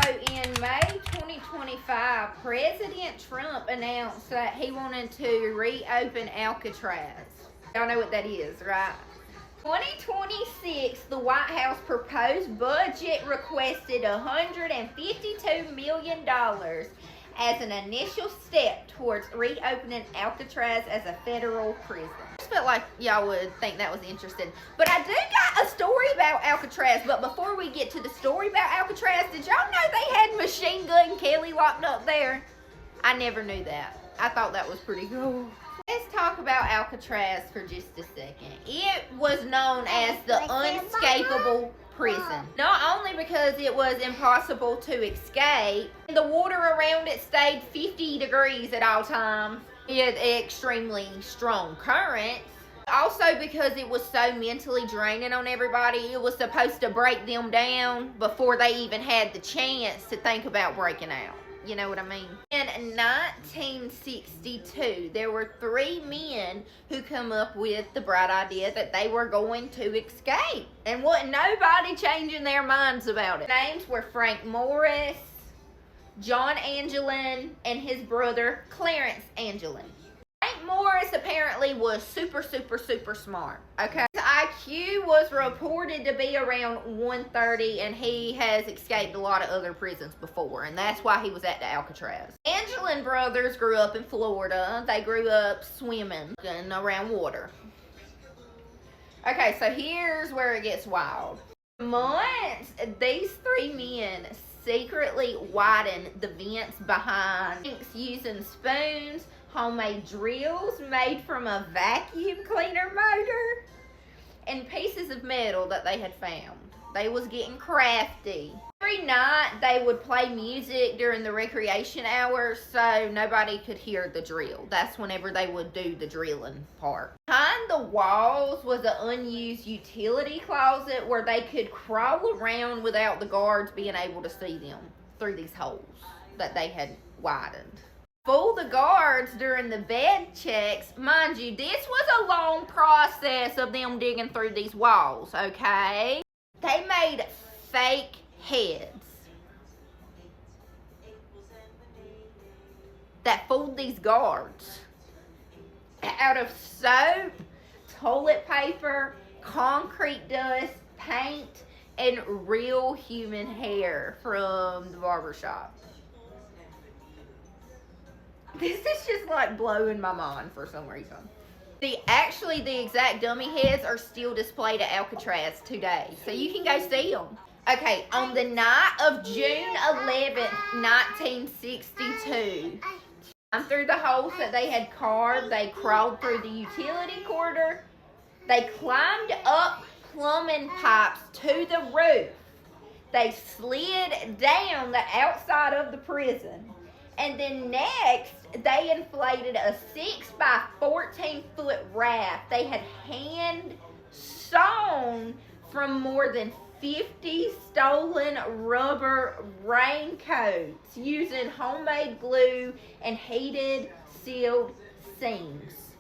So in May 2025, President Trump announced that he wanted to reopen Alcatraz. Y'all know what that is, right? 2026, the White House proposed budget requested $152 million as an initial step towards reopening Alcatraz as a federal prison. I just felt like y'all would think that was interesting. But I do got a story about Alcatraz. But before we get to the story about Alcatraz, did y'all know they had Machine Gun Kelly locked up there? I never knew that. I thought that was pretty cool. Let's talk about Alcatraz for just a second. It was known as the unescapable prison. Not only because it was impossible to escape, the water around it stayed 50 degrees at all times with extremely strong currents. Also because it was so mentally draining on everybody, it was supposed to break them down before they even had the chance to think about breaking out. You know what I mean? In 1962, there were 3 men who come up with the bright idea that they were going to escape. And wasn't nobody changing their minds about it. Names were Frank Morris, John Angelin, and his brother Clarence Angelin. Frank Morris apparently was super smart, okay? His IQ was reported to be around 130, and he has escaped a lot of other prisons before, and that's why he was at the Alcatraz. Angelin brothers grew up in Florida. They grew up swimming and around water. Okay, so here's where it gets wild. Months, these 3 men secretly widened the vents behind tanks using spoons, homemade drills made from a vacuum cleaner motor, and pieces of metal that they had found. They was getting crafty. Every night they would play music during the recreation hours so nobody could hear the drill. That's whenever they would do the drilling part. Behind the walls was an unused utility closet where they could crawl around without the guards being able to see them through these holes that they had widened. Fool the guards during the bed checks. Mind you, this was a long process of them digging through these walls, okay? They made fake heads that fooled these guards out of soap, toilet paper, concrete dust, paint, and real human hair from the barbershop. This is just like blowing my mind for some reason. The exact dummy heads are still displayed at Alcatraz today, so you can go see them. Okay, on the night of June 11th, 1962, through the holes that they had carved, they crawled through the utility corridor. They climbed up plumbing pipes to the roof. They slid down the outside of the prison. And then next, they inflated a 6 by 14 foot raft they had hand sewn from more than 50 stolen rubber raincoats using homemade glue and heated sealed seams.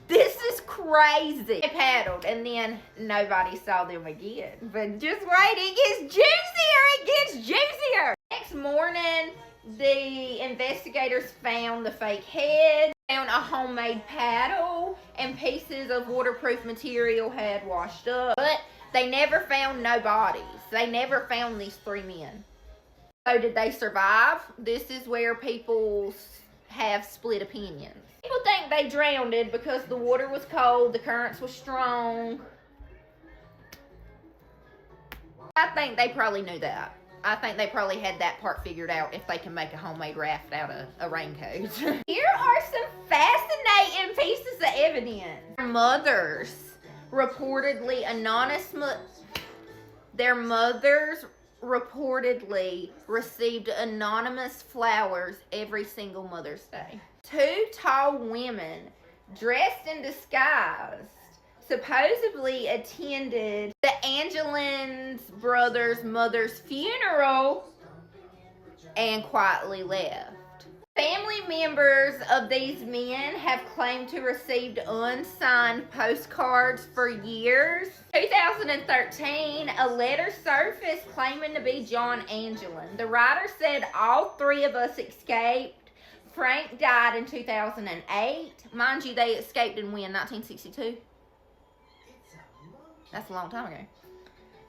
This is crazy. They paddled and then nobody saw them again. But just wait, it gets juicier, it gets juicier. Next morning, the investigators found the fake head, found a homemade paddle, and pieces of waterproof material had washed up. But they never found no bodies. They never found these 3 men. So did they survive? This is where people have split opinions. People think they drowned because the water was cold, the currents were strong. I think they probably knew that. I think they probably had that part figured out if they can make a homemade raft out of a raincoat. Here are some fascinating pieces of evidence. Their mothers reportedly received anonymous flowers every single Mother's Day. 2 tall women dressed in disguise supposedly attended the Angelin brothers' mother's funeral and quietly left. Family members of these men have claimed to received unsigned postcards for years. 2013, a letter surfaced claiming to be John Angelin. The writer said all three of us escaped. Frank died in 2008. Mind you, they escaped in when? 1962? That's a long time ago.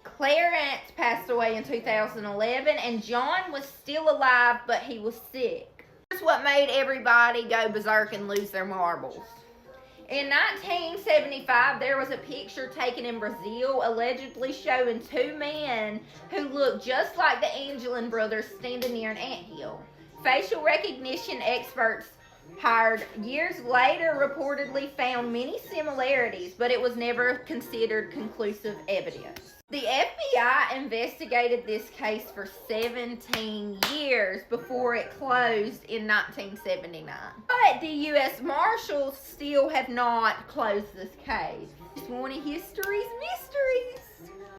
Clarence passed away in 2011, and John was still alive, but he was sick. Here's what made everybody go berserk and lose their marbles. In 1975, there was a picture taken in Brazil allegedly showing two men who looked just like the Angelin brothers standing near an anthill. Facial recognition experts hired years later reportedly found many similarities, but it was never considered conclusive evidence. The FBI investigated this case for 17 years before it closed in 1979. But the U.S. Marshals still have not closed this case. It's one of history's mysteries.